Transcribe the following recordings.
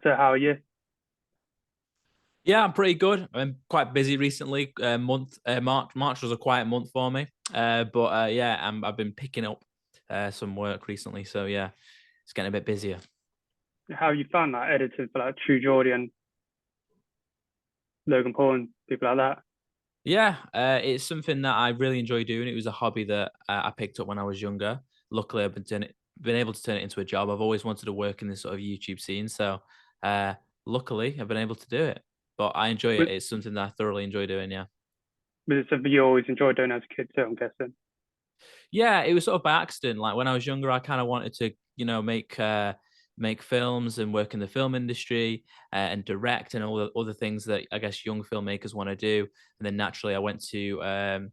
So how are you? Yeah, I'm pretty good. I'm quite busy recently. March was a quiet month for me. But yeah, I've been picking up some work recently. So yeah, it's getting a bit busier. How you found that editing for like True Geordie and Logan Paul and people like that? Yeah, it's something that I really enjoy doing. It was a hobby that I picked up when I was younger. Luckily, been able to turn it into a job. I've always wanted to work in this sort of YouTube scene. So uh, luckily, I've been able to do it. But I enjoy it. Was, It's something that I thoroughly enjoy doing. Yeah. was it something you always enjoyed doing as a kid too, I'm guessing? Yeah, it was sort of by accident. Like when I was younger, I kind of wanted to, make films and work in the film industry and direct and all the other things that I guess young filmmakers want to do. And then naturally, I went to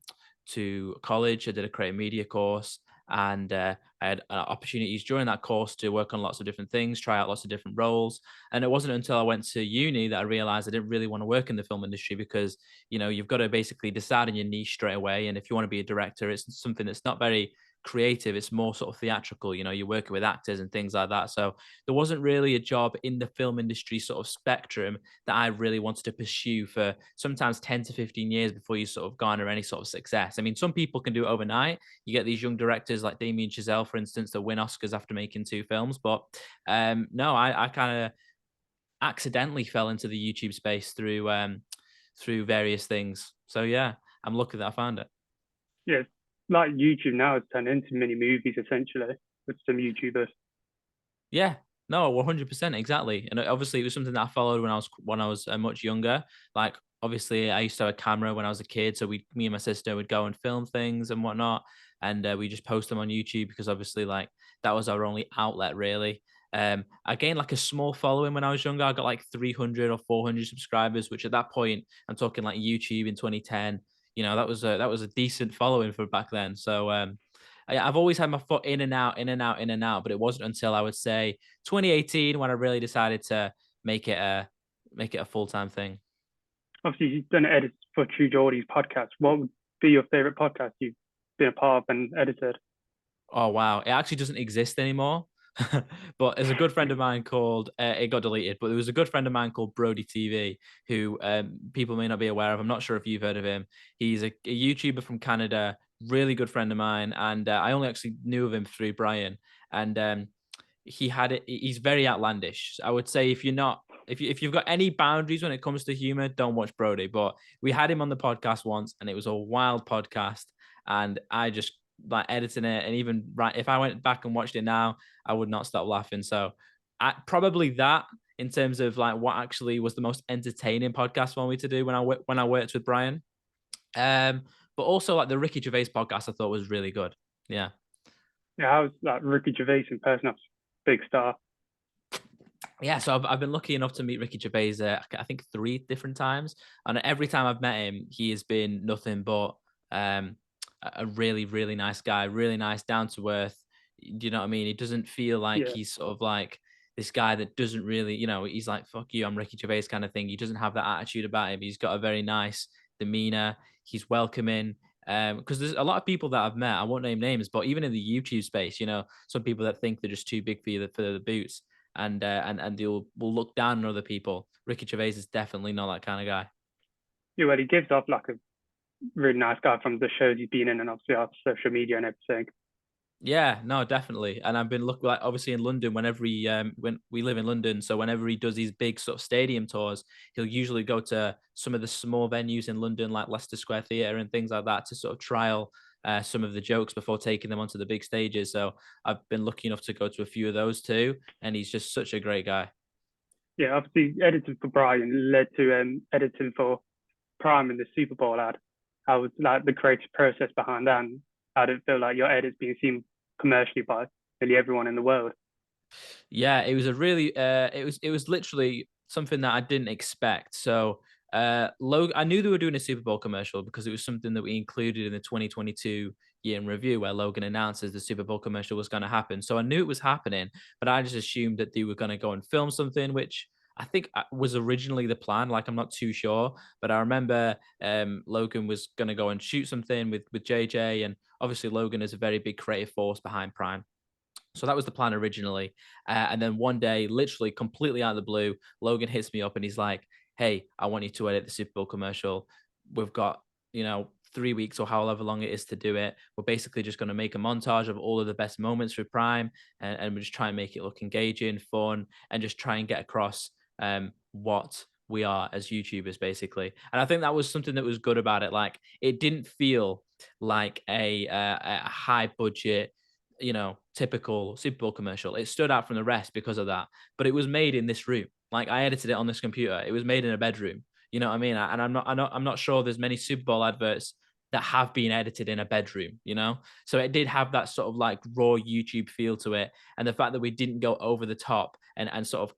college. I did a creative media course, and I had opportunities during that course to work on lots of different things, try out lots of different roles. And it wasn't until I went to uni that I realized I didn't really want to work in the film industry because you've got to basically decide on your niche straight away. And if you want to be a director, it's something that's not very creative. It's more sort of theatrical. You're working with actors and things like that. So there wasn't really a job in the film industry sort of spectrum that I really wanted to pursue for sometimes 10 to 15 years before you sort of garner any sort of success. I mean, some people can do it overnight. You get these young directors like Damien Chazelle, for instance, that win Oscars after making two films. But no, I kind of accidentally fell into the YouTube space through various things. So yeah, I'm lucky that I found it. Yeah, it's like YouTube now has turned into mini movies essentially with some YouTubers. Yeah, no, 100% exactly. And obviously, it was something that I followed when I was much younger. Like, obviously, I used to have a camera when I was a kid, so me and my sister would go and film things and whatnot, and we just post them on YouTube because obviously, like, that was our only outlet really. I gained like a small following when I was younger. I got like 300 or 400 subscribers, which at that point, I'm talking like YouTube in 2010. That was a decent following for back then. So I've always had my foot in and out, in and out, in and out. But it wasn't until I would say 2018 when I really decided to make it a make it a full time thing. Obviously, you've done edits for True Geordie's podcast. What would be your favorite podcast you've been a part of and edited? Oh wow, it actually doesn't exist anymore. But there's a good friend of mine called it got deleted, but there was a good friend of mine called Brody TV who people may not be aware of. I'm not sure if you've heard of him. He's a YouTuber from Canada, really good friend of mine, and I only actually knew of him through Brian. And he's very outlandish. I would say if you've got any boundaries when it comes to humor, don't watch Brody. But we had him on the podcast once, and it was a wild podcast, and I just like editing it, and even right if I went back and watched it now, I would not stop laughing. So probably that in terms of like what actually was the most entertaining podcast for me to do when I worked with Brian. Um, but also like the Ricky Gervais podcast, I thought was really good. Yeah. Yeah, how's like Ricky Gervais in person? That's big star. Yeah, so I've been lucky enough to meet Ricky Gervais, I think 3 different times, and every time I've met him, he has been nothing but um, a really, really nice guy, really nice, down to earth. Do you know what I mean? He doesn't feel like Yeah, he's sort of like this guy that doesn't really, he's like "fuck you, I'm Ricky Gervais" kind of thing. He doesn't have that attitude about him. He's got a very nice demeanor. He's welcoming. Because there's a lot of people that I've met, I won't name names, but even in the YouTube space, some people that think they're just too big for the boots and they'll will look down on other people. Ricky Gervais is definitely not that kind of guy. yeah, well, he gives off like a really nice guy from the shows he's been in and obviously our social media and everything. Yeah, no, definitely. And I've been looking like obviously in London whenever when we live in London, so whenever he does these big sort of stadium tours, he'll usually go to some of the small venues in London like Leicester Square Theatre and things like that to sort of trial some of the jokes before taking them onto the big stages. So I've been lucky enough to go to a few of those too, and he's just such a great guy. Yeah, obviously editing for Brian led to editing for Prime in the Super Bowl ad. How was like the creative process behind that, and how did it feel like your edits being seen commercially by nearly everyone in the world? Yeah, it was a really it was literally something that I didn't expect. So I knew they were doing a Super Bowl commercial because it was something that we included in the 2022 year in review where Logan announces the Super Bowl commercial was going to happen. So I knew it was happening, but I just assumed that they were going to go and film something, which I think was originally the plan. Like I'm not too sure, but I remember Logan was going to go and shoot something with JJ, and obviously Logan is a very big creative force behind Prime. So that was the plan originally. And then one day, literally completely out of the blue, Logan hits me up and he's like, "Hey, I want you to edit the Super Bowl commercial. We've got, 3 weeks or however long it is to do it. We're basically just going to make a montage of all of the best moments for Prime, and we just try and make it look engaging, fun, and just try and get across what we are as YouTubers, basically." And I think that was something that was good about it. Like, it didn't feel like a high budget, typical Super Bowl commercial. It stood out from the rest because of that. But it was made in this room. Like, I edited it on this computer. It was made in a bedroom. You know what I mean? And I'm not sure there's many Super Bowl adverts that have been edited in a bedroom, So it did have that sort of like raw YouTube feel to it. And the fact that we didn't go over the top and sort of,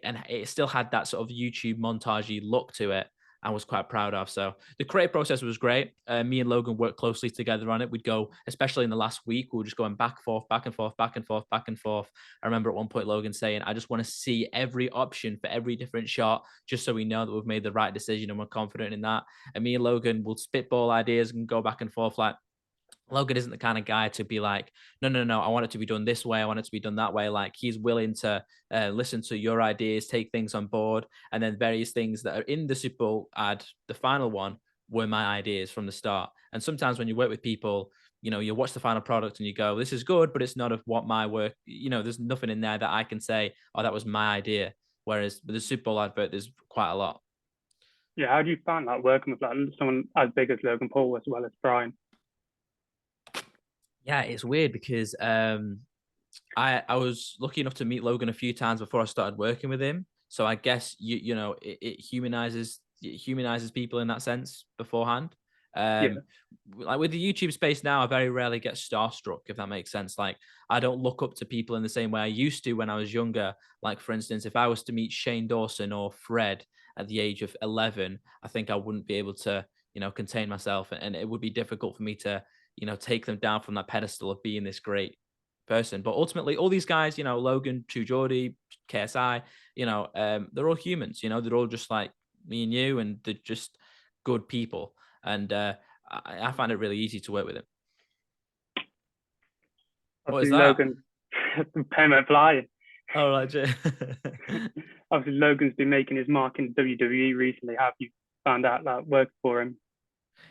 and it still had that sort of YouTube montagey look to it, I was quite proud of. So the creative process was great. Me and Logan worked closely together on it. We'd go, especially in the last week, we were just going back and forth, back and forth, back and forth, back and forth. I remember at one point Logan saying, "I just want to see every option for every different shot, just so we know that we've made the right decision and we're confident in that." And me and Logan will spitball ideas and go back and forth. Like, Logan isn't the kind of guy to be like, "No, no, no, I want it to be done this way. I want it to be done that way." Like, he's willing to listen to your ideas, take things on board, and then various things that are in the Super Bowl ad, the final one, were my ideas from the start. And sometimes when you work with people, you watch the final product and you go, "This is good, but it's not of what my work." There's nothing in there that I can say, "Oh, that was my idea." Whereas with the Super Bowl advert, there's quite a lot. Yeah, how do you find like working with like someone as big as Logan Paul as well as Brian? Yeah, it's weird because I was lucky enough to meet Logan a few times before I started working with him. So I guess it humanizes people in that sense beforehand. Yeah, Like with the YouTube space now, I very rarely get starstruck, if that makes sense. Like, I don't look up to people in the same way I used to when I was younger. Like, for instance, if I was to meet Shane Dawson or Fred at the age of 11, I think I wouldn't be able to, contain myself, and it would be difficult for me to, take them down from that pedestal of being this great person. But ultimately, all these guys, Logan, True Geordie, KSI, they're all humans. They're all just like me and you, and they're just good people. And I find it really easy to work with him. What is obviously that? Logan, payment flying. Oh, right. Obviously Logan's been making his mark in WWE recently. Have you found out that worked for him?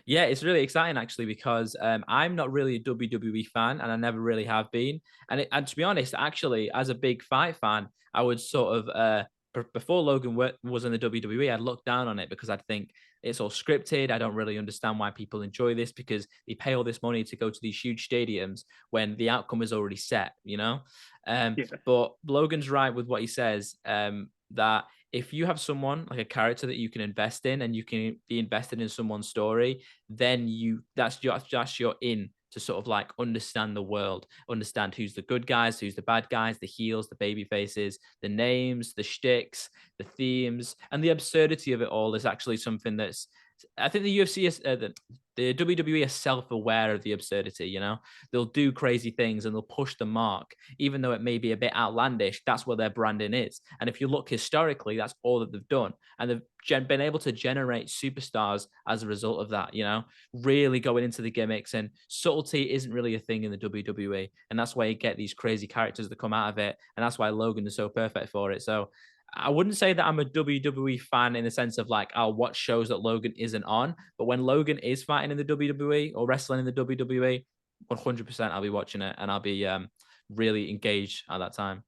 Yeah, it's really exciting actually because I'm not really a WWE fan, and I never really have been. And to be honest, actually, as a big fight fan, I would sort of before Logan was in the WWE, I'd look down on it because I'd think it's all scripted. I don't really understand why people enjoy this because they pay all this money to go to these huge stadiums when the outcome is already set. Yeah, But Logan's right with what he says, that if you have someone like a character that you can invest in and you can be invested in someone's story, then that's your in to sort of like understand the world, understand who's the good guys, who's the bad guys, the heels, the baby faces, the names, the shticks, the themes, and the absurdity of it all is actually something that's. I think the UFC is the WWE is self-aware of the absurdity. They'll do crazy things and they'll push the mark, even though it may be a bit outlandish. That's what their branding is. And if you look historically, that's all that they've done, and they've been able to generate superstars as a result of that. Really going into the gimmicks, and subtlety isn't really a thing in the WWE, and that's why you get these crazy characters that come out of it, and that's why Logan is so perfect for it. So I wouldn't say that I'm a WWE fan in the sense of like I'll watch shows that Logan isn't on, but when Logan is fighting in the WWE or wrestling in the WWE, 100% I'll be watching it and I'll be really engaged at that time.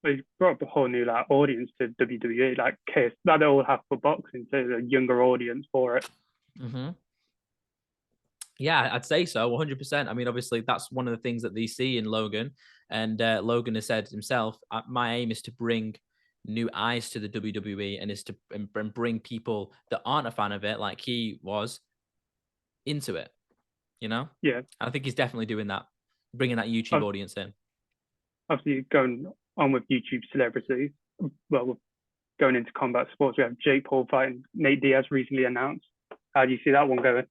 but he brought up a whole new like audience to WWE, like case that they all have for boxing, so there's a younger audience for it. Hmm. Yeah, I'd say so, 100%. I mean, obviously, that's one of the things that they see in Logan. And Logan has said himself, my aim is to bring new eyes to the WWE and is to and bring people that aren't a fan of it, like he was, into it, you know? Yeah, And I think he's definitely doing that, bringing that YouTube audience in. obviously going on with YouTube celebrities. Well, we're going into combat sports. We have Jake Paul fighting Nate Diaz recently announced. How do you see that one going?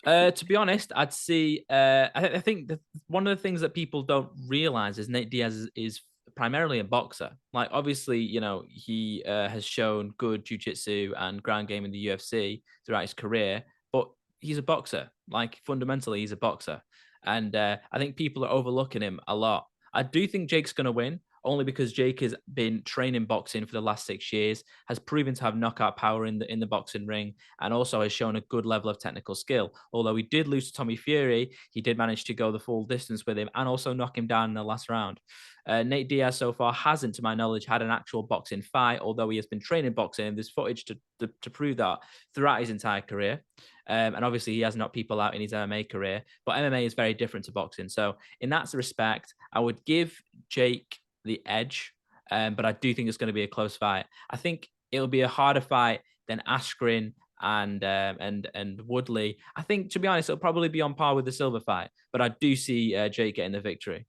To be honest, I'd see. I think one of the things that people don't realize is Nate Diaz is primarily a boxer. Like, obviously, he has shown good jujitsu and ground game in the UFC throughout his career, but he's a boxer. Like, fundamentally, he's a boxer, and I think people are overlooking him a lot. I do think Jake's going to win, only because Jake has been training boxing for the last 6 years, has proven to have knockout power in the boxing ring, and also has shown a good level of technical skill. Although he did lose to Tommy Fury, he did manage to go the full distance with him and also knock him down in the last round. Nate Diaz so far hasn't, to my knowledge, had an actual boxing fight, although he has been training boxing. And there's footage to prove that throughout his entire career. And obviously, he has knocked people out in his MMA career, but MMA is very different to boxing. So, in that respect, I would give Jake the edge, but I do think it's going to be a close fight. I think it'll be a harder fight than Askren and Woodley. I think, to be honest, it'll probably be on par with the Silva fight, but I do see Jake getting the victory.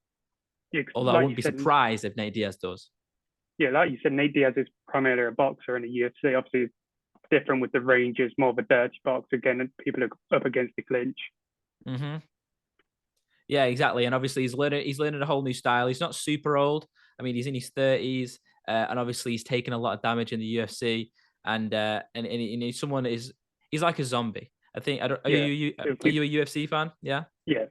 Yeah, Although I like wouldn't you be said, surprised if Nate Diaz does. yeah, like you said, Nate Diaz is primarily a boxer in the UFC. Obviously, it's different with the ranges, more of a dirty box. Again, and people are up against the clinch. Mm-hmm. Yeah, exactly. And obviously, he's learning a whole new style. He's not super old. I mean, he's in his 30s, and obviously, he's taken a lot of damage in the UFC. And he's someone he's like a zombie. I think. I don't, Yeah, are you a UFC fan? Yeah. yeah,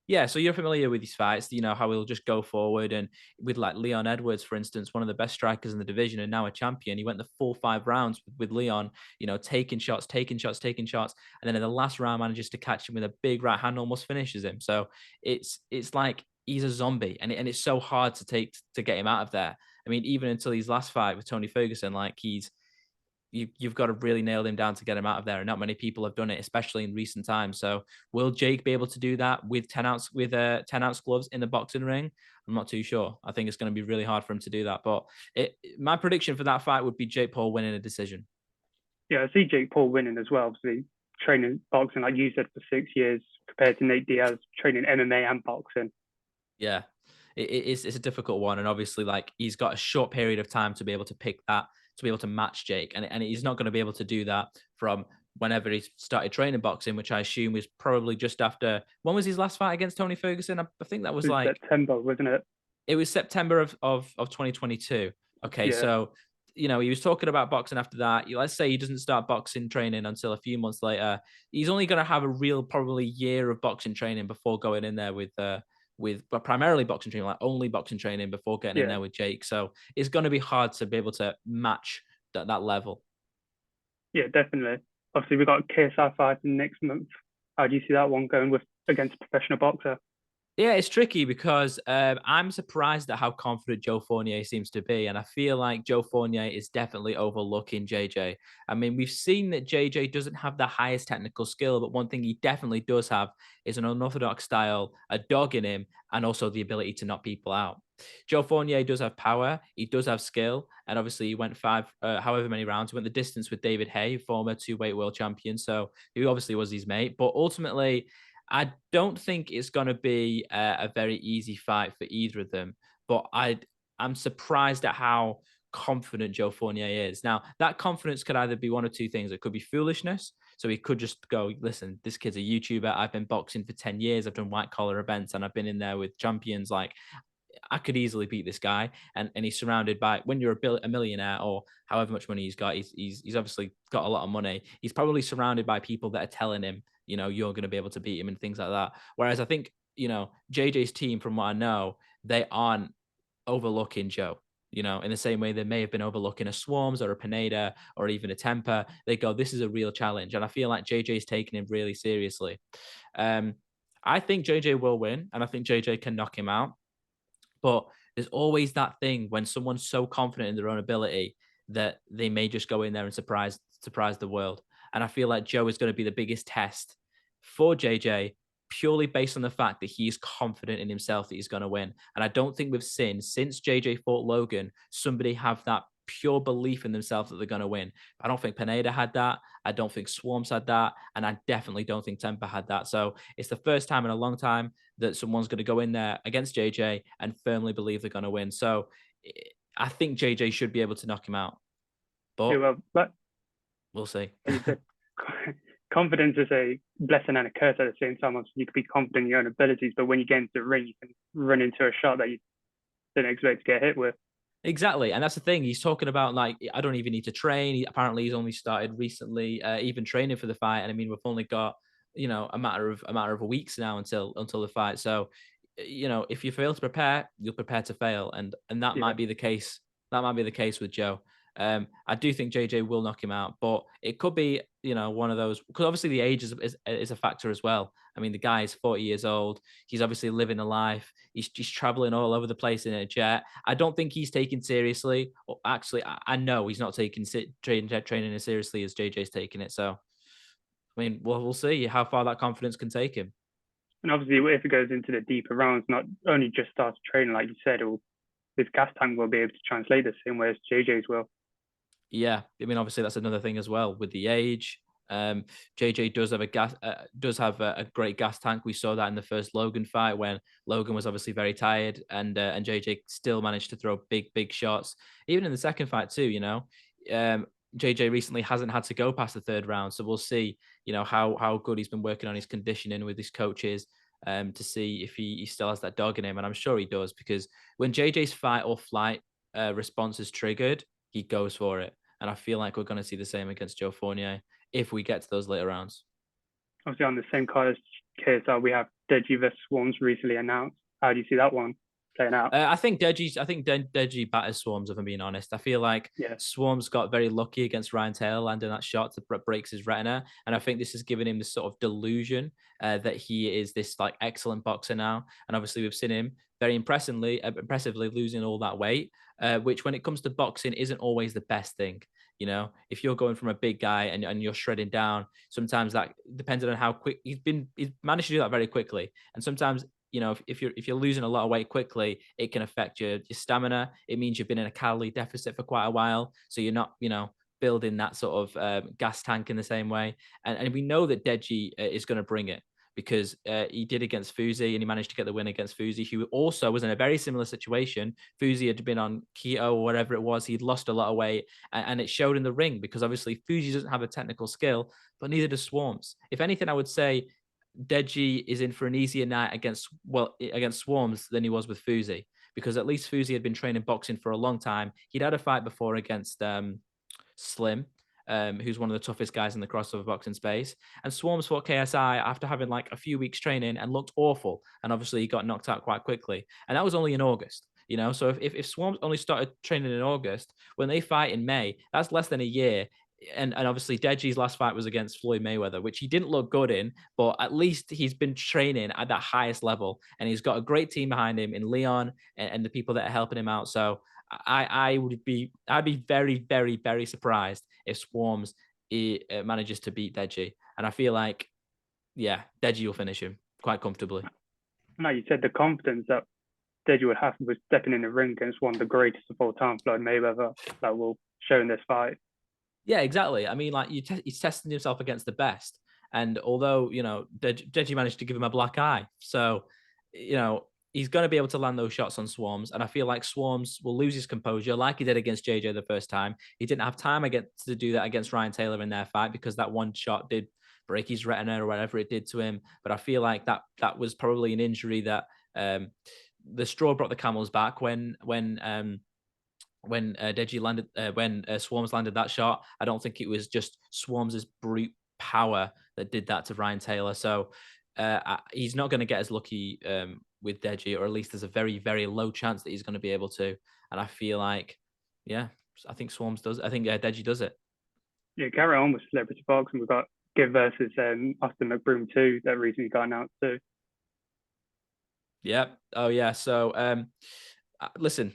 Yeah, so you're familiar with his fights, you know, how he'll just go forward. And with like Leon Edwards, for instance, one of the best strikers in the division and now a champion, he went the full 5 rounds with Leon, you know, taking shots, taking shots, taking shots. And then in the last round manages to catch him with a big right hand, almost finishes him. So it's like he's a zombie, and it's so hard to get him out of there. I mean, even until his last fight with Tony Ferguson, like you've got to really nail him down to get him out of there. And not many people have done it, especially in recent times. So will Jake be able to do that with 10-ounce gloves in the boxing ring? I'm not too sure. I think it's going to be really hard for him to do that. But my prediction for that fight would be Jake Paul winning a decision. yeah. I see Jake Paul winning as well. Obviously, training boxing, like you said, for 6 years, compared to Nate Diaz training MMA and boxing. Yeah. It's a difficult one. And obviously, like, he's got a short period of time to be able to pick that, to be able to match Jake. And he's not going to be able to do that from whenever he started training boxing, which I assume was probably just after. When was his last fight against Tony Ferguson? I think that was It was like, September, wasn't it? it was September of 2022. Okay. Yeah, So, you know, he was talking about boxing after that. Let's say he doesn't start boxing training until a few months later. He's only going to have a real probably year of boxing training before going in there with but primarily boxing training, like only boxing training before getting in yeah, there with Jake. So it's going to be hard to be able to match that level. yeah, definitely. Obviously, we've got KSI fighting next month. How do you see that one going with against a professional boxer? Yeah, it's tricky because I'm surprised at how confident Joe Fournier seems to be. And I feel like Joe Fournier is definitely overlooking JJ. I mean, we've seen that JJ doesn't have the highest technical skill, but one thing he definitely does have is an unorthodox style, a dog in him, and also the ability to knock people out. Joe Fournier does have power, he does have skill, and obviously he went however many rounds, he went the distance with David Haye, former two-weight world champion. So he obviously was his mate, but ultimately, I don't think it's going to be a very easy fight for either of them, but I'm surprised at how confident Joe Fournier is. Now, that confidence could either be one or two things. It could be foolishness. So he could just go, listen, this kid's a YouTuber. I've been boxing for 10 years. I've done white collar events and I've been in there with champions. Like, I could easily beat this guy. And he's surrounded by, when you're a millionaire or however much money he's got, he's obviously got a lot of money. He's probably surrounded by people that are telling him, you know, you're going to be able to beat him and things like that. Whereas I think, you know, JJ's team, from what I know, they aren't overlooking Joe. You know, in the same way they may have been overlooking a Swarms or a Pineda or even a Temper. They go, this is a real challenge. And I feel like JJ's taking him really seriously. I think JJ will win, and I think JJ can knock him out. But there's always that thing when someone's so confident in their own ability that they may just go in there and surprise the world. And I feel like Joe is going to be the biggest test for JJ, purely based on the fact that he's confident in himself that he's going to win. And I don't think we've seen, since JJ fought Logan, somebody have that pure belief in themselves that they're going to win. I don't think Pineda had that. I don't think Swarms had that. And I definitely don't think Temper had that. So it's the first time in a long time that someone's going to go in there against JJ and firmly believe they're going to win. So I think JJ should be able to knock him out. But Yeah, well, but we'll see. you said confidence is a blessing and a curse at the same time. Obviously, you can be confident in your own abilities, but when you get into the ring, you can run into a shot that you didn't expect to get hit with. Exactly. And that's the thing. He's talking about, like, I don't even need to train. Apparently he's only started recently, even training for the fight. And I mean, we've only got, you know, a matter of weeks now until the fight. So if you fail to prepare, you'll prepare to fail, and that Yeah, might be the case. That might be the case with Joe. I do think JJ will knock him out, but it could be, one of those, because obviously the age is a factor as well. I mean, the guy is 40 years old. He's obviously living a life. He's traveling all over the place in a jet. I don't think he's taken seriously. Or actually, I know he's not taking training as seriously as JJ's taking it. So, I mean, we'll see how far that confidence can take him. and obviously if it goes into the deeper rounds, not only just starts training like you said, or his gas tank will be able to translate the same way as JJ's will. Yeah, I mean, obviously that's another thing as well with the age. Um, JJ does have a great gas tank. We saw that in the first Logan fight when Logan was obviously very tired, and JJ still managed to throw big shots. Even in the second fight too, um, JJ recently hasn't had to go past the third round, so we'll see, how good he's been working on his conditioning with his coaches. To see if he still has that dog in him, and I'm sure he does, because when JJ's fight or flight response is triggered, he goes for it. And I feel like we're going to see the same against Joe Fournier if we get to those later rounds. Obviously on the same card as KSR, we have Deji vs Swarms recently announced. How do you see that one playing out? I think Deji batters Swarms, if I'm being honest. I feel like Yeah, Swarms got very lucky against Ryan Taylor landing that shot that breaks his retina, and I think this has given him this sort of delusion that he is this like excellent boxer now. And obviously, we've seen him very impressively losing all that weight, which when it comes to boxing isn't always the best thing. If you're going from a big guy and you're shredding down, sometimes that depending on how quick he's managed to do that very quickly, and sometimes if you're losing a lot of weight quickly, it can affect your stamina. It means you've been in a calorie deficit for quite a while, so you're not building that sort of gas tank in the same way. And we know that Deji is going to bring it, because he did against Fuzi and he managed to get the win against Fuzi, who also was in a very similar situation. Fuzi had been on keto or whatever it was. He'd lost a lot of weight, and it showed in the ring, because obviously Fuzi doesn't have a technical skill, but neither does Swarms. If anything, I would say Deji is in for an easier night against Swarms than he was with Fuzi, because at least Fuzi had been training boxing for a long time. He'd had a fight before against Slim, who's one of the toughest guys in the crossover boxing space. And Swarms fought KSI after having like a few weeks training and looked awful. And obviously he got knocked out quite quickly. And that was only in August. So if Swarms only started training in August, when they fight in May, that's less than a year. And obviously Deji's last fight was against Floyd Mayweather, which he didn't look good in, but at least he's been training at that highest level, and he's got a great team behind him in Leon and the people that are helping him out. So I'd be very, very, very surprised if Swarms manages to beat Deji. And I feel like, yeah, Deji will finish him quite comfortably. like you said, the confidence that Deji would have with stepping in the ring against one of the greatest of all time, Floyd Mayweather, that will show in this fight. Yeah, exactly. I mean, like he's testing himself against the best. And although, Deji managed to give him a black eye. So, he's going to be able to land those shots on Swarms. And I feel like Swarms will lose his composure like he did against JJ the first time. He didn't have time to do that against Ryan Taylor in their fight, because that one shot did break his retina or whatever it did to him. But I feel like that was probably an injury that the straw brought the camel's back when Deji landed, when Swarms landed that shot. I don't think it was just Swarms's brute power that did that to Ryan Taylor. So he's not going to get as lucky with Deji, or at least there's a very, very low chance that he's going to be able to. And I feel like, yeah, I think Swarms does. I think Deji does it. Yeah, carry on with celebrity boxing. We've got Gibb versus Austin McBroom too, that recently got announced too. Yeah. Oh yeah. So listen,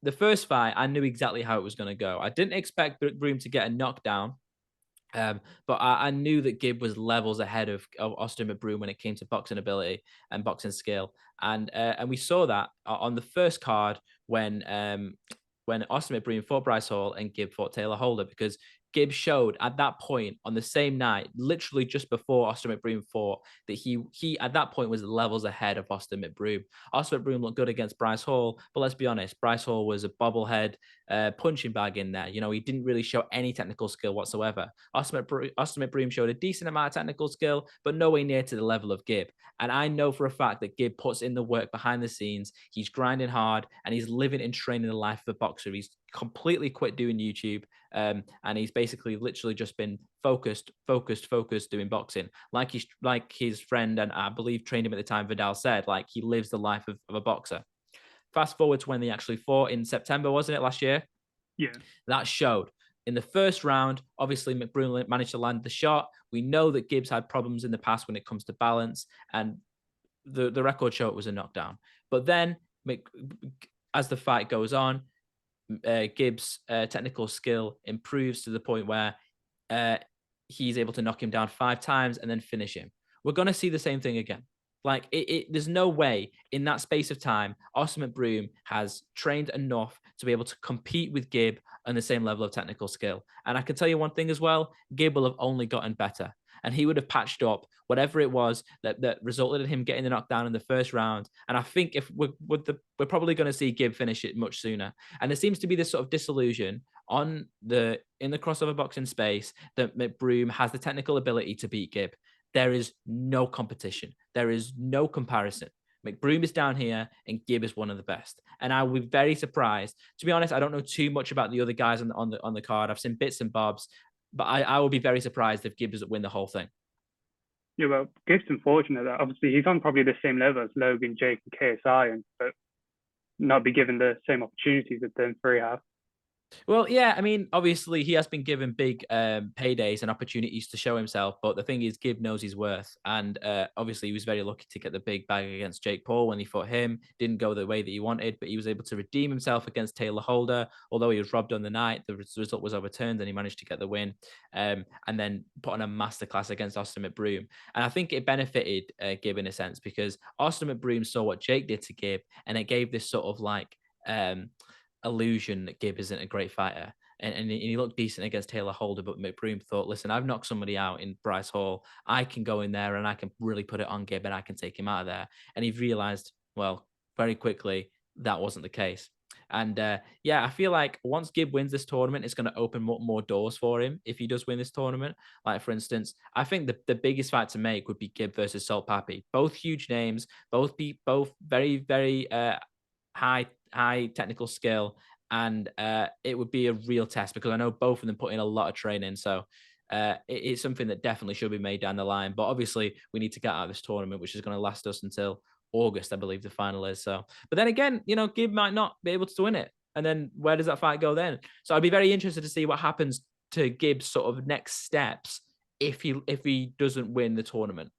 the first fight, I knew exactly how it was going to go. I didn't expect Broom to get a knockdown, but I knew that Gibb was levels ahead of Austin McBroom when it came to boxing ability and boxing skill, and we saw that on the first card when Austin McBroom fought Bryce Hall and Gibb fought Taylor Holder, because Gibb showed at that point on the same night, literally just before Austin McBroom fought, that he at that point was levels ahead of Austin McBroom. Austin McBroom looked good against Bryce Hall, but let's be honest, Bryce Hall was a bobblehead punching bag in there. He didn't really show any technical skill whatsoever. Austin McBroom showed a decent amount of technical skill, but nowhere near to the level of Gibb. And I know for a fact that Gibb puts in the work behind the scenes. He's grinding hard and he's living and training the life of a boxer. He's completely quit doing YouTube, and he's basically literally just been focused doing boxing. Like his friend and I believe trained him at the time, Vidal said, like he lives the life of a boxer. Fast forward to when they actually fought in September, wasn't it, last year? Yeah. That showed. In the first round, obviously McBroom managed to land the shot. We know that Gibbs had problems in the past when it comes to balance, and the record show it was a knockdown. But then, as the fight goes on, Gibbs' technical skill improves to the point where uh, he's able to knock him down 5 times and then finish him. We're going to see the same thing again. Like, there's no way in that space of time, Austin McBroom has trained enough to be able to compete with Gibb on the same level of technical skill. And I can tell you one thing as well, Gibb will have only gotten better. And he would have patched up whatever it was that resulted in him getting the knockdown in the first round. And I think if we're probably going to see Gibb finish it much sooner. And there seems to be this sort of disillusion in the crossover boxing space that McBroom has the technical ability to beat Gibb. There is no competition. There is no comparison. McBroom is down here and Gibb is one of the best. And I would be very surprised. To be honest, I don't know too much about the other guys on the card. I've seen bits and bobs, but I will be very surprised if Gibb doesn't win the whole thing. Yeah, well, Gibbs unfortunate that obviously he's on probably the same level as Logan, Jake, and KSI, but not be given the same opportunities that them three have. Well, yeah, I mean, obviously he has been given big paydays and opportunities to show himself, but the thing is, Gibb knows his worth, and obviously he was very lucky to get the big bag against Jake Paul when he fought him. Didn't go the way that he wanted, but he was able to redeem himself against Taylor Holder. Although he was robbed on the night, the result was overturned, and he managed to get the win, and then put on a masterclass against Austin McBroom. And I think it benefited Gibb in a sense because Austin McBroom saw what Jake did to Gibb, and it gave this sort of like illusion that Gibb isn't a great fighter. And he looked decent against Taylor Holder, but McBroom thought, listen, I've knocked somebody out in Bryce Hall. I can go in there and I can really put it on Gibb and I can take him out of there. And he realized, well, very quickly, that wasn't the case. And yeah, I feel like once Gibb wins this tournament, it's going to open more doors for him if he does win this tournament. Like, for instance, I think the biggest fight to make would be Gibb versus Salt Papi. Both huge names, both very, very high technical skill, and it would be a real test because I know both of them put in a lot of training. So it's something that definitely should be made down the line. But obviously, we need to get out of this tournament, which is going to last us until August, I believe the final is. So, but then again, Gibb might not be able to win it, and then where does that fight go then? So I'd be very interested to see what happens to Gibb's sort of next steps if he doesn't win the tournament.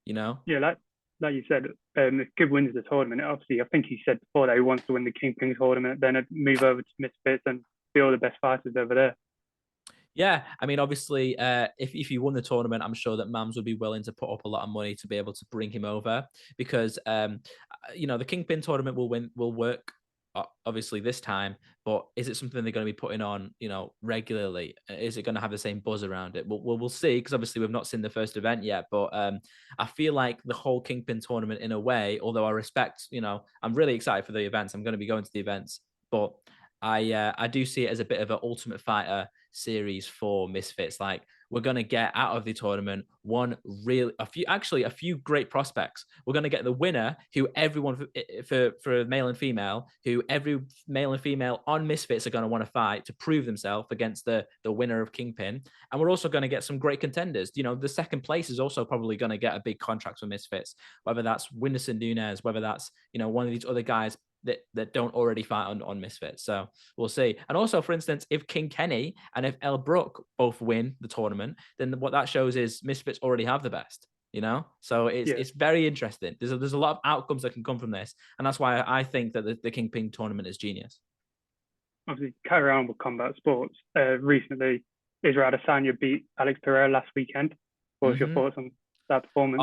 Yeah, like you said, if Gibb wins the tournament, obviously, I think he said before that he wants to win the Kingpin tournament, then I'd move over to Misfits and be all the best fighters over there. Yeah, I mean, obviously, if he won the tournament, I'm sure that Mams would be willing to put up a lot of money to be able to bring him over because, the Kingpin tournament will work obviously this time, but is it something they're going to be putting on, regularly? Is it going to have the same buzz around it? We'll see because obviously we've not seen the first event yet, but I feel like the whole Kingpin tournament in a way, although I respect, I'm really excited for the events. I'm going to be going to the events, but I do see it as a bit of an Ultimate Fighter series for Misfits. Like, we're going to get out of the tournament a few great prospects. We're going to get the winner, who everyone for male and female, who every male and female on Misfits are going to want to fight to prove themselves against the winner of Kingpin. And we're also going to get some great contenders. The second place is also probably going to get a big contract for Misfits, whether that's Whindersson Nunes, whether that's one of these other guys that don't already fight on Misfits. So we'll see. And also, for instance, if King Kenny and if El Brook both win the tournament, then what that shows is Misfits already have the best, So it's very interesting. There's a lot of outcomes that can come from this. And that's why I think that the Kingpin tournament is genius. Obviously, carry on with combat sports. Recently, Israel Adesanya beat Alex Pereira last weekend. What was your thoughts on that performance?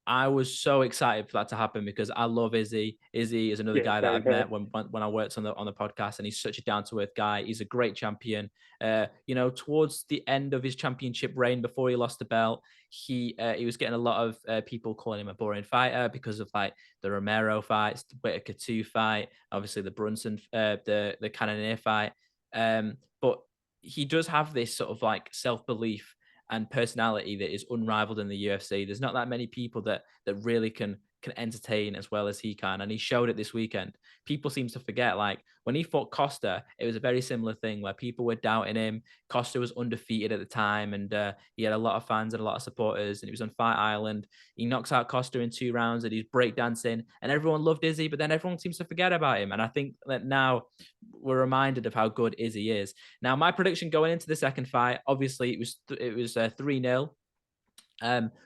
I was so excited for that to happen because I love Izzy. Izzy is another guy that I've met when I worked on the podcast, and he's such a down to earth guy. He's a great champion. Towards the end of his championship reign, before he lost the belt, he was getting a lot of people calling him a boring fighter because of like the Romero fights, the Whitaker 2 fight, obviously the Brunson, the Cannonier fight. But he does have this sort of like self-belief and personality that is unrivaled in the UFC. There's not that many people that really can can entertain as well as he can, and he showed it this weekend. People seem to forget, like when he fought Costa, it was a very similar thing where people were doubting him. Costa was undefeated at the time, and he had a lot of fans and a lot of supporters, and he was on Fight Island. He knocks out Costa in 2 rounds, and he's breakdancing, and everyone loved Izzy, but then everyone seems to forget about him. And I think that now we're reminded of how good Izzy is. Now, my prediction going into the second fight, obviously, it was 3-0.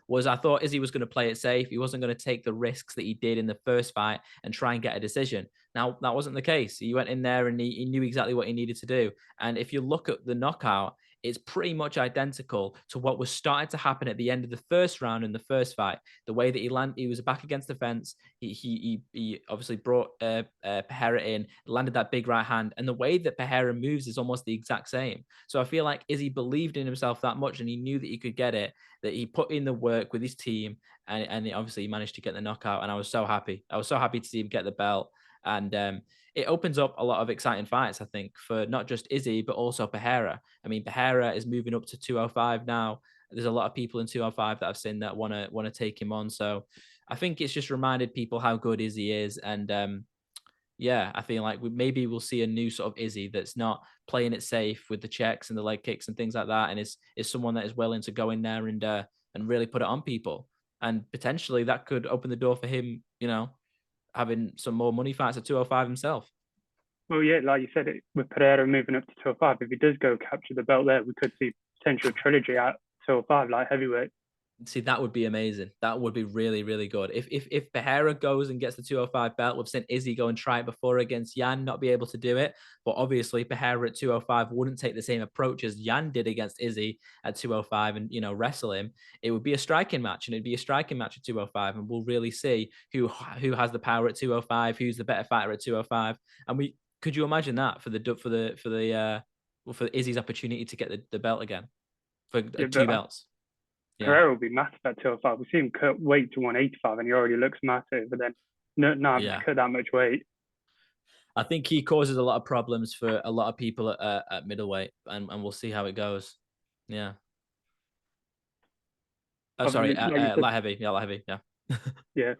Was I thought Izzy was going to play it safe. He wasn't going to take the risks that he did in the first fight and try and get a decision. Now, that wasn't the case. He went in there and he knew exactly what he needed to do. And if you look at the knockout, it's pretty much identical to what was starting to happen at the end of the first round in the first fight. The way that he was back against the fence. He obviously brought Pereira in, landed that big right hand, and the way that Pereira moves is almost the exact same. So I feel like Izzy believed in himself that much, and he knew that he could get it, that he put in the work with his team, and obviously he managed to get the knockout. And I was so happy. I was so happy to see him get the belt. And it opens up a lot of exciting fights, I think, for not just Izzy, but also Pereira. I mean, Pereira is moving up to 205 now. There's a lot of people in 205 that I've seen that want to take him on. So I think it's just reminded people how good Izzy is. And yeah, I feel like maybe we'll see a new sort of Izzy that's not playing it safe with the checks and the leg kicks and things like that, and is someone that is willing to go in there and really put it on people. And potentially that could open the door for him, having some more money fights at 205 himself. Well, yeah, like you said, with Pereira moving up to 205, if he does go capture the belt there, we could see potential trilogy at 205, like heavyweight. See, that would be amazing. That would be really, really good. If Pereira goes and gets the 205 belt, we've seen Izzy go and try it before against Yan, not be able to do it. But obviously, Pereira at 205 wouldn't take the same approach as Yan did against Izzy at 205 and, wrestle him. It would be a striking match, and it'd be a striking match at 205. And we'll really see who has the power at 205, who's the better fighter at 205. And could you imagine that for Izzy's opportunity to get the belt again for Yeah, two but belts? Yeah. Pereira will be massive at 205. We see him cut weight to 185 and he already looks massive, but then not having to cut that much weight. I think he causes a lot of problems for a lot of people at middleweight, and we'll see how it goes. Yeah. Oh, sorry, Obviously, like you said, light heavy. Yeah, light heavy. Yeah. yeah.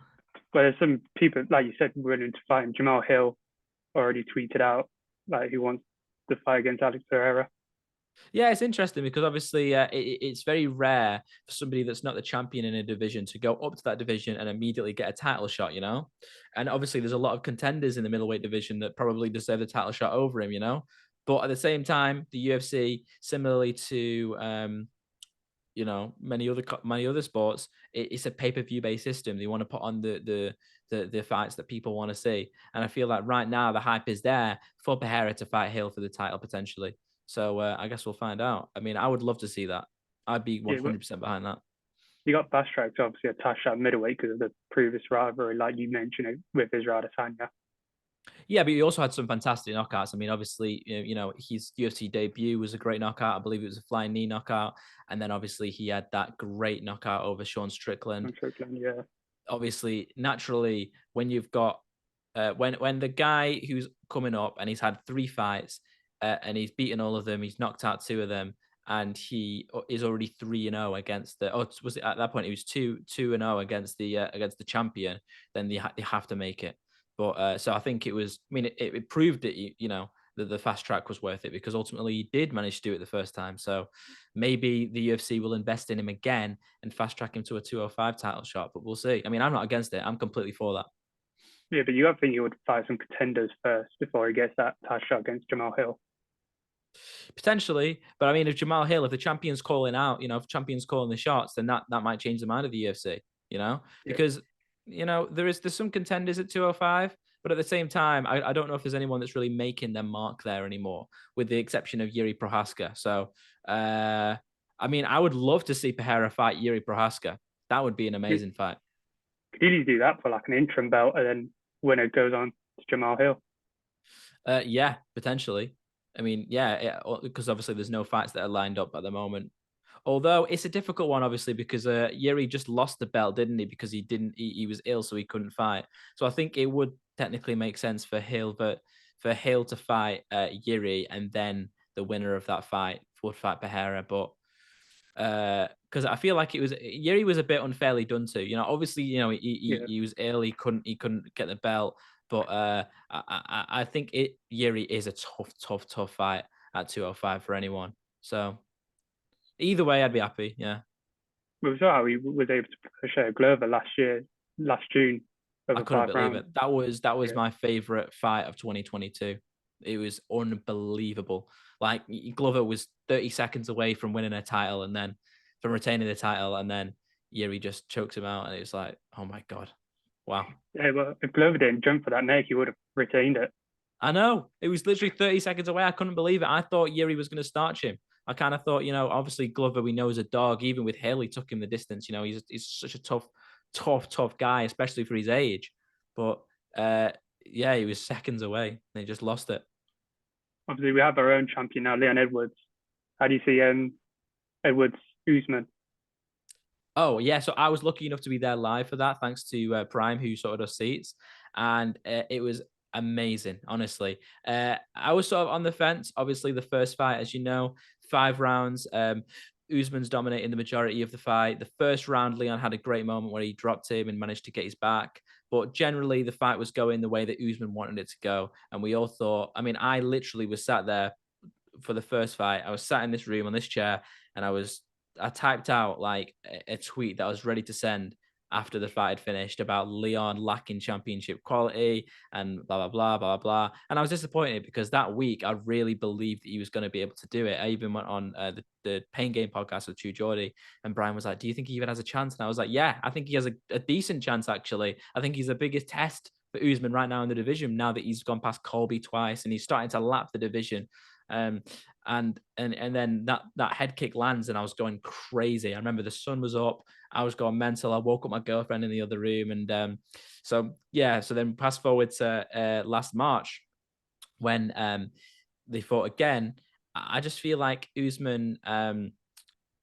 But there's some people, like you said, willing to fight him. Jamal Hill already tweeted out like he wants to fight against Alex Pereira. Yeah, it's interesting because obviously it's very rare for somebody that's not the champion in a division to go up to that division and immediately get a title shot, And obviously there's a lot of contenders in the middleweight division that probably deserve the title shot over him. But at the same time, the UFC, similarly to many other sports, it's a pay-per-view based system. They want to put on the fights that people want to see, and I feel like right now the hype is there for Pereira to fight Hill for the title potentially. So I guess we'll find out. I mean, I would love to see that. I'd be 100% behind that. You got fast tracked to obviously a touch at middleweight because of the previous rivalry, like you mentioned, with Israel Adesanya. Yeah, but he also had some fantastic knockouts. I mean, obviously, his UFC debut was a great knockout. I believe it was a flying knee knockout. And then obviously he had that great knockout over Sean Strickland. Yeah. Obviously, naturally, when you've got when the guy who's coming up and he's had 3 fights and he's beaten all of them, he's knocked out 2 of them, and he is already 3-0 against was it at that point? It was 2-0 against the champion. Then they have to make it. But so I think it was. I mean, it proved that that the fast track was worth it because ultimately he did manage to do it the first time. So maybe the UFC will invest in him again and fast track him to a 205 title shot. But we'll see. I mean, I'm not against it. I'm completely for that. Yeah, but you got to think he would fight some contenders first before he gets that title shot against Jamal Hill. Potentially, but I mean, if Jamal Hill, if the champion's calling out, if champion's calling the shots, then that might change the mind of the UFC. Because there's some contenders at 205, but at the same time, I don't know if there's anyone that's really making their mark there anymore, with the exception of Yuri Prohaska. So, I mean, I would love to see Pereira fight Yuri Prohaska. That would be an amazing fight. Could easily do that for like an interim belt, and then when it goes on to Jamal Hill. Yeah, potentially. I mean, yeah, because obviously there's no fights that are lined up at the moment. Although it's a difficult one, obviously, because Yuri just lost the belt, didn't he? Because he was ill, so he couldn't fight. So I think it would technically make sense for Hill, but for Hill to fight Yuri, and then the winner of that fight would fight Pereira. But Because I feel like it was Yuri was a bit unfairly done to. Obviously, Yeah, he was ill, he couldn't get the belt, but I think Yuri is a tough fight at 205 for anyone. So either way, I'd be happy. Yeah, we saw how he was able to push Glover last June, I over couldn't five believe rounds. it. That was Yeah, my favorite fight of 2022. It was unbelievable. Like Glover was 30 seconds away from winning a title and then from retaining the title, and then Yuri just chokes him out, and it was like, oh my god, wow. yeah. Well, if Glover didn't jump for that neck, he would have retained it. I know. It was literally 30 seconds away. I couldn't believe it. I thought Yuri was going to starch him. I kind of thought, obviously Glover, we know is a dog. Even with Hill, he took him the distance. He's such a tough guy, especially for his age. But yeah, he was seconds away and he just lost it. Obviously, we have our own champion now, Leon Edwards. How do you see Edwards Usman? Oh yeah, so I was lucky enough to be there live for that, thanks to Prime who sorted us seats, and it was amazing. Honestly, I was sort of on the fence. Obviously, the first fight, as you know, 5 rounds. Usman's dominating the majority of the fight. The first round, Leon had a great moment where he dropped him and managed to get his back. But generally, the fight was going the way that Usman wanted it to go, and we all thought. I mean, I literally was sat there for the first fight. I was sat in this room on this chair, and I typed out like a tweet that I was ready to send after the fight had finished about Leon lacking championship quality and blah blah blah blah blah. And I was disappointed because that week I really believed that he was going to be able to do it. I even went on the Pain Game podcast with True Geordie, and Brian was like, "Do you think he even has a chance?" And I was like, "Yeah, I think he has a decent chance actually. I think he's the biggest test for Usman right now in the division. Now that he's gone past Colby twice and he's starting to lap the division." Um, and then that head kick lands, and I was going crazy. I remember the sun was up. I was going mental. I woke up my girlfriend in the other room, and so yeah. So then fast forward to last March when they fought again. I just feel like Usman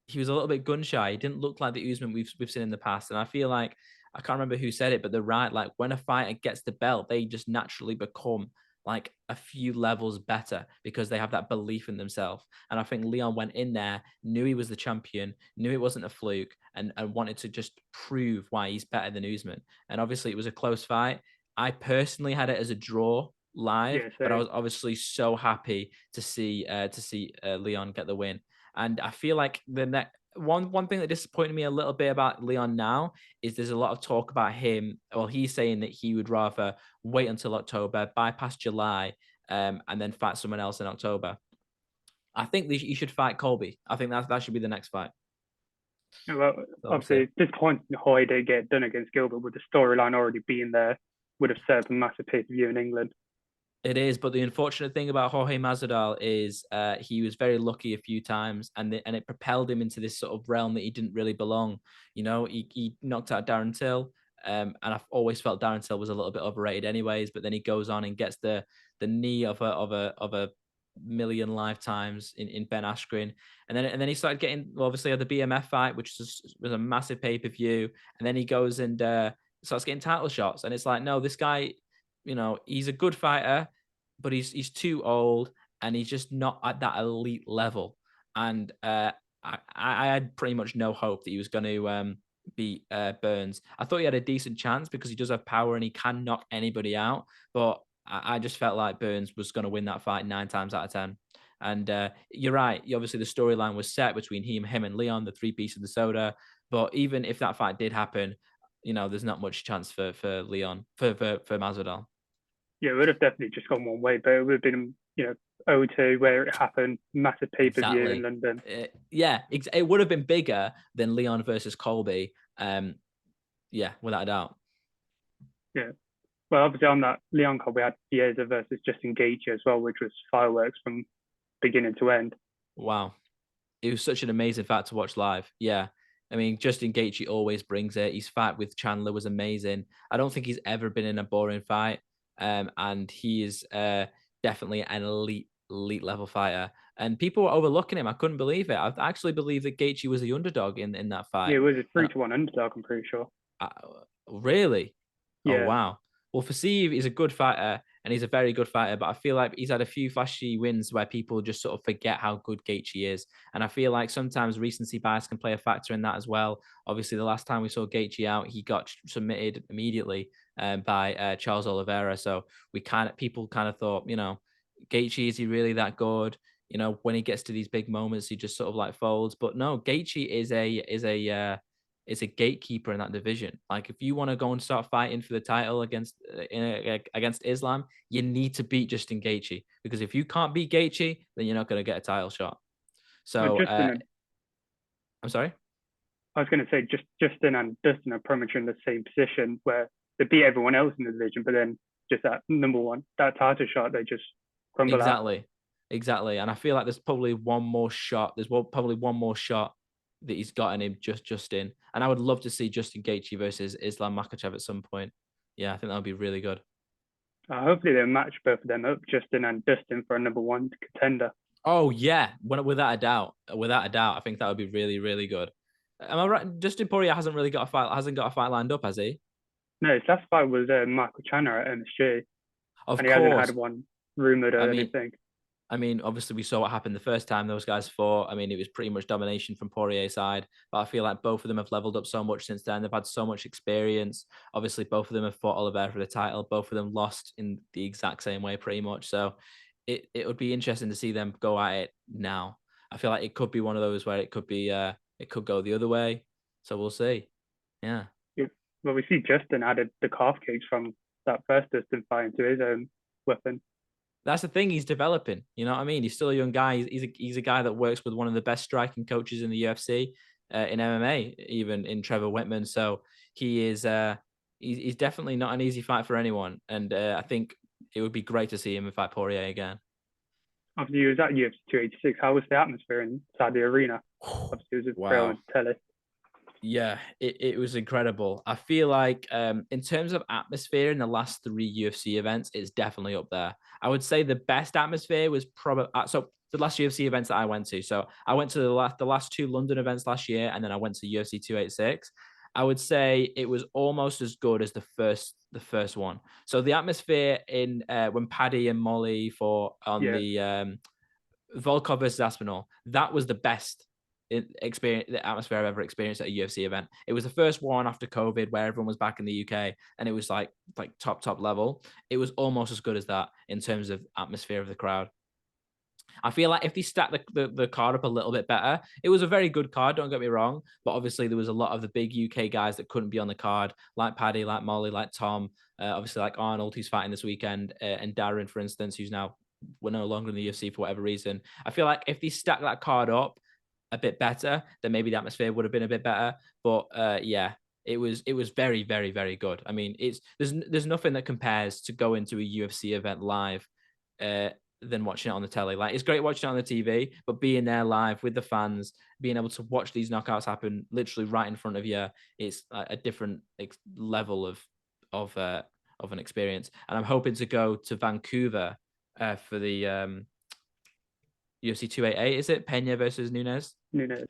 he was a little bit gun shy. He didn't look like the Usman we've seen in the past, and I feel like I can't remember who said it, but they're right. Like when a fighter gets the belt, they just naturally become like a few levels better because they have that belief in themselves. And I think Leon went in there, knew he was the champion, knew it wasn't a fluke, and wanted to just prove why he's better than Usman. And obviously, it was a close fight. I personally had it as a draw live, Yeah, but I so was obviously so happy to see Leon get the win. And I feel like one thing that disappointed me a little bit about Leon now is there's a lot of talk about him. Well, he's saying that he would rather wait until October, bypass July, and then fight someone else in October. I think he should fight Colby. I think that should be the next fight. well, That's all I'm obviously, saying. at this point, Hoy did get done against Gilbert with the storyline already being there, would have served a massive pay per view in England. It is, but the unfortunate thing about Jorge Masvidal is he was very lucky a few times, and it propelled him into this sort of realm that he didn't really belong. He knocked out Darren Till, and I've always felt Darren Till was a little bit overrated, anyways. But then he goes on and gets the knee of a million lifetimes in Ben Askren, and then he started getting obviously had the BMF fight, which was a massive pay per view, and then he goes and starts getting title shots, and it's like, no, this guy, he's a good fighter, but he's too old and he's just not at that elite level. And I had pretty much no hope that he was going to beat Burns. I thought he had a decent chance because he does have power and he can knock anybody out. But I just felt like Burns was going to win that fight 9 times out of 10. And you're right. Obviously, the storyline was set between him and Leon, the 3 piece of the soda. But even if that fight did happen, there's not much chance for Leon for Masvidal. Yeah, it would have definitely just gone one way, but it would have been, 0-2 where it happened, massive pay per view in Exactly. London. Yeah, it would have been bigger than Leon versus Colby. Yeah, without a doubt. Yeah. Well, obviously on that Leon card, we had Chiesa versus Justin Gaethje as well, which was fireworks from beginning to end. Wow, it was such an amazing fight to watch live. Yeah, I mean, Justin Gaethje always brings it. His fight with Chandler was amazing. I don't think he's ever been in a boring fight, and he is definitely an elite level fighter. And people were overlooking him. I couldn't believe it. I actually believe that Gaethje was the underdog in that Yeah, fight. it was a And 3-1 underdog, I'm pretty sure. uh, really? Oh Yeah. wow. Well, Fasiev is a good fighter, and he's a very good fighter. But I feel like he's had a few flashy wins where people just sort of forget how good Gaethje is, and I feel like sometimes recency bias can play a factor in that as well. Obviously, the last time we saw Gaethje out, he got submitted immediately by Charles Oliveira. So people kind of thought, Gaethje, is he really that good? When he gets to these big moments, he just sort of like folds. But no, Gaethje is a gatekeeper in that division. Like, if you want to go and start fighting for the title against Islam, you need to beat Justin Gaethje, because if you can't beat Gaethje, then you're not going to get a title shot. But So, I'm sorry. I was going to say, Justin and Dustin are pretty much in the same position where they beat everyone else in the division, but then just that number one, that title shot, they just crumble out. Exactly. And I feel like there's probably one more shot. Probably one more shot that he's got in him, Justin. And I would love to see Justin Gaethje versus Islam Makhachev at some point. Yeah, I think that would be really good. Hopefully they'll match both of them up, Justin and Dustin, for a number one contender. Oh yeah, without a doubt, I think that would be really, really good. Am I right? Justin Poirier hasn't got a fight lined up, has he? No, his last fight was Michael Chandler at MSG, Of and he hasn't had course. one rumored or I mean, anything. Obviously we saw what happened the first time those guys fought. I mean, it was pretty much domination from Poirier's side, but I feel like both of them have leveled up so much since then. They've had so much experience. Obviously, both of them have fought Oliveira for the title. Both of them lost in the exact same way, pretty much. So it would be interesting to see them go at it now. I feel like it could be one of those where it could go the other way. So we'll see. Yeah. Well, we see Justin added the calf kicks from that first Dustin fight into his own weapon. That's the thing, he's developing. You know what I mean? He's still a young guy. He's a guy that works with one of the best striking coaches in the UFC, in MMA, even in Trevor Whitman. So he is he's definitely not an easy fight for anyone. And I think it would be great to see him fight Poirier again. Obviously, he was at UFC 286. How was the atmosphere inside the arena? Obviously, it was a brilliant telly. Yeah, it was incredible. I feel like in terms of atmosphere in the last 3 UFC events, it's definitely up there. I would say the best atmosphere was probably so the last UFC events that I went to. So I went to the last 2 London events last year, and then I went to UFC 286. I would say it was almost as good as the first one. So the atmosphere in when Paddy and Molly fought on the Volkov versus Aspinall, that was the best experience, the atmosphere I've ever experienced at a UFC event. It was the first one after COVID where everyone was back in the UK, and it was like top level. It was almost as good as that in terms of atmosphere of the crowd. I feel like if they stacked the card up a little bit better, it was a very good card, don't get me wrong, but obviously there was a lot of the big UK guys that couldn't be on the card, like Paddy, like Molly, like Tom, obviously like Arnold, who's fighting this weekend, and Darren, for instance, who's now we're no longer in the UFC for whatever reason. I feel like if they stack that card up a bit better, then maybe the atmosphere would have been a bit better. But yeah, it was very, very, very good. I mean, there's nothing that compares to going to a UFC event live than watching it on the telly. Like, it's great watching it on the TV, but being there live with the fans, being able to watch these knockouts happen literally right in front of you, it's a different level of an experience. And I'm hoping to go to Vancouver for the UFC 288. Is it Pena versus Nunes? Nunes.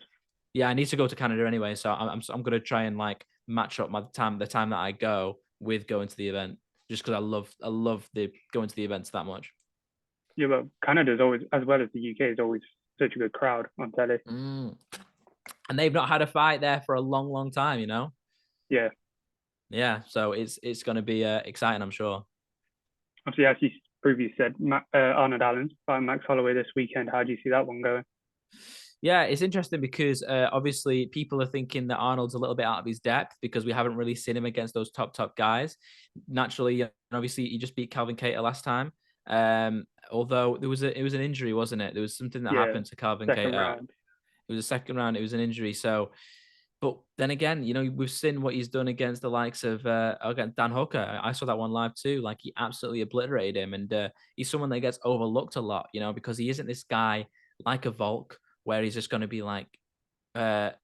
Yeah, I need to go to Canada anyway, so I'm going to try and like match up the time that I go with going to the event, just because I love the going to the events that much. Yeah, but Canada's always, as well as the UK, is always such a good crowd on telly. And they've not had a fight there for a long, long time, you know? Yeah. Yeah, so it's going to be exciting, I'm sure. Obviously, as you previously said, Arnold Allen's fighting Max Holloway this weekend. How do you see that one going? Yeah, it's interesting because obviously people are thinking that Arnold's a little bit out of his depth because we haven't really seen him against those top guys. Naturally, obviously, he just beat Calvin Kattar last time. Although it was an injury, wasn't it? There was something that happened to Calvin Kattar. It was a second round. It was an injury. So, but then again, we've seen what he's done against the likes of against Dan Hooker. I saw that one live too. Like, he absolutely obliterated him, and he's someone that gets overlooked a lot, because he isn't this guy like a Volk where he's just going to be like, big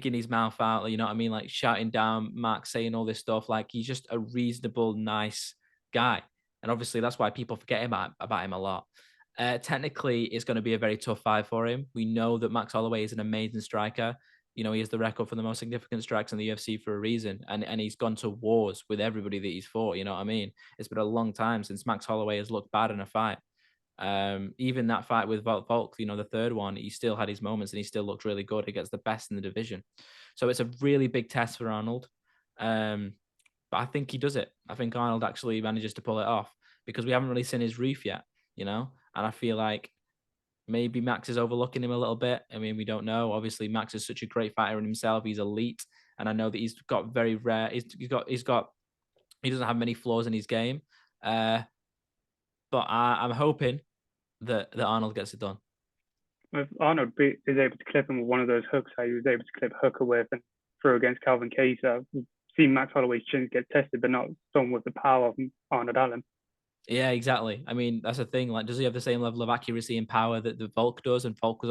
in his mouth out, you know what I mean? Like shouting down Mark, saying all this stuff. Like, he's just a reasonable, nice guy. And obviously that's why people forget about him a lot. Technically, it's going to be a very tough fight for him. We know that Max Holloway is an amazing striker. You know, he has the record for the most significant strikes in the UFC for a reason, and he's gone to wars with everybody that he's fought. You know what I mean? It's been a long time since Max Holloway has looked bad in a fight. Even that fight with Volk, you know, the third one, he still had his moments and he still looked really good against the best in the division. So it's a really big test for Arnold. But I think he does it. I think Arnold actually manages to pull it off because we haven't really seen his roof yet, you know? And I feel like maybe Max is overlooking him a little bit. I mean, we don't know. Obviously, Max is such a great fighter in himself. He's elite. And I know that he's got very rare, he doesn't have many flaws in his game. But I'm hoping that Arnold gets it done. If Arnold is able to clip him with one of those hooks how he was able to clip Hooker with and throw against Calvin Kayser, we've seen Max Holloway's chin get tested, but not someone with the power of Arnold Allen. Yeah, exactly. I mean, that's the thing. Like, does he have the same level of accuracy and power that the Volk does? And Volk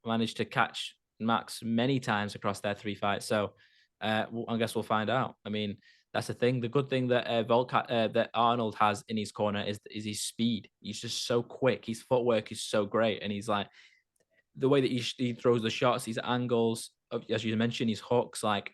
managed to catch Max many times across their 3 fights. So I guess we'll find out. I mean, that's the thing. The good thing that that Arnold has in his corner is his speed. He's just so quick. His footwork is so great, and he's like the way that he throws the shots, his angles, as you mentioned, his hooks. Like,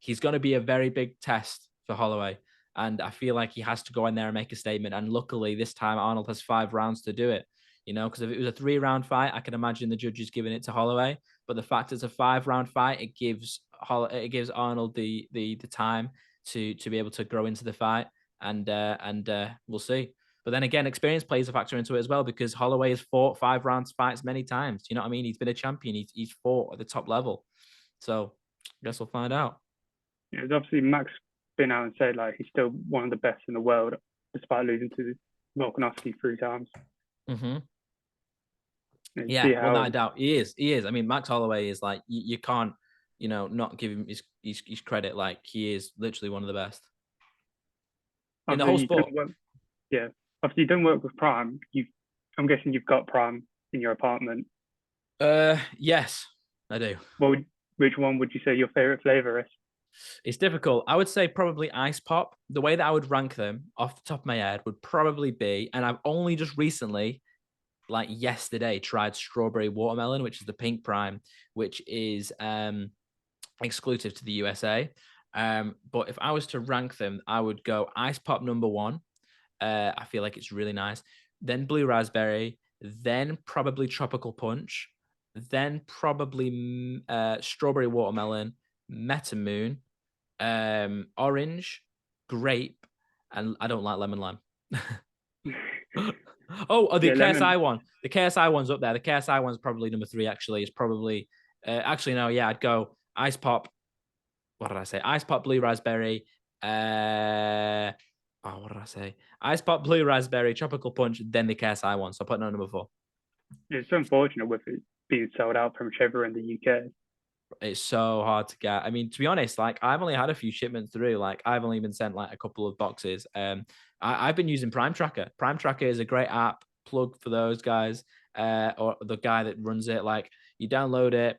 he's going to be a very big test for Holloway. And I feel like he has to go in there and make a statement. And luckily, this time Arnold has 5 rounds to do it. You know, because if it was a 3-round fight, I can imagine the judges giving it to Holloway. But the fact it's a 5-round fight, it gives Arnold the time to be able to grow into the fight, and we'll see. But then again, experience plays a factor into it as well because Holloway has fought 5-round fights many times. You know what I mean? He's been a champion. He's fought at the top level. So I guess we'll find out. Yeah, obviously Max been out and said like he's still one of the best in the world despite losing to Volkanovski 3 times. Mm-hmm. And Yeah, without a doubt, he is. He is. I mean, Max Holloway is like you can't, you know, not give him his credit. Like, he is literally one of the best in the whole sport. Yeah, obviously you don't work with Prime. I'm guessing you've got Prime in your apartment. Yes, I do. Which one would you say your favorite flavor is? It's difficult. I would say probably Ice Pop. The way that I would rank them off the top of my head would probably be, and I've only just recently, like yesterday, tried Strawberry Watermelon, which is the pink prime, which is exclusive to the USA. But if I was to rank them, I would go Ice Pop number 1. I feel like it's really nice. Then Blue Raspberry, then probably Tropical Punch, then probably Strawberry Watermelon, Metamoon, Orange, Grape, and I don't like Lemon Lime. The KSI one. The KSI one's up there. The KSI one's probably number 3, actually. It's probably... actually, no, yeah, I'd go Ice Pop. What did I say? Ice Pop, Blue Raspberry. What did I say? Ice Pop, Blue Raspberry, Tropical Punch, then the KSI one. So I put no number 4. It's unfortunate with it being sold out pretty much everywhere in the UK. It's so hard to get. I mean, to be honest, like, I've only had a few shipments through. Like, I've only been sent like a couple of boxes. I've been using Prime Tracker. Prime Tracker is a great app. Plug for those guys, or the guy that runs it. Like, you download it,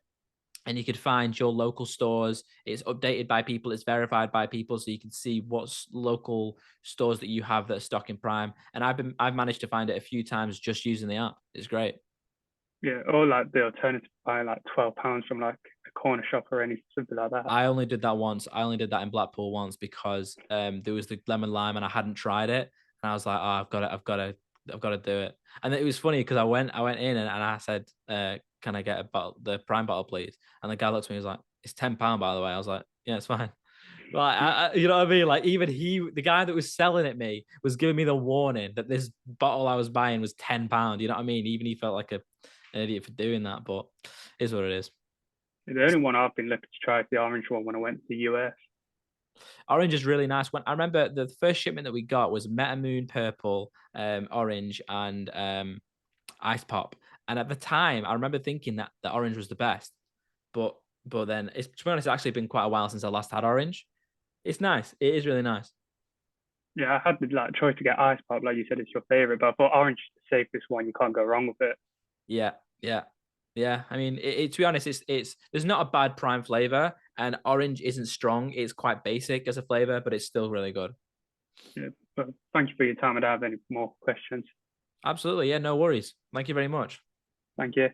and you could find your local stores. It's updated by people. It's verified by people, so you can see what's local stores that you have that are stocking Prime. And I've managed to find it a few times just using the app. It's great. Yeah, or like the alternative buying like £12 from like a corner shop or something like that. I only did that once. I only did that in Blackpool once because there was the lemon lime and I hadn't tried it, and I was like, oh, I've got to do it. And it was funny because I went in and I said, can I get the Prime bottle, please? And the guy looked at me and was like, it's £10, by the way. I was like, yeah, it's fine. Like, you know what I mean? Like, even the guy that was selling it me was giving me the warning that this bottle I was buying was £10. You know what I mean? Even he felt like an idiot for doing that, but it is what it is. The only one I've been looking to try is the orange one when I went to the US. Orange is really nice. When I remember the first shipment that we got was Metamoon Purple, Orange, and Ice Pop. And at the time, I remember thinking that the Orange was the best. But then, to be honest, it's actually been quite a while since I last had Orange. It's nice. It is really nice. Yeah, I had the choice to get Ice Pop, like you said, it's your favorite, but I thought Orange is the safest one. You can't go wrong with it. Yeah. I mean, to be honest, it's there's not a bad Prime flavor, and Orange isn't strong. It's quite basic as a flavor, but it's still really good. Yeah, but thank you for your time. I don't have any more questions. Absolutely. Yeah, no worries. Thank you very much. Thank you.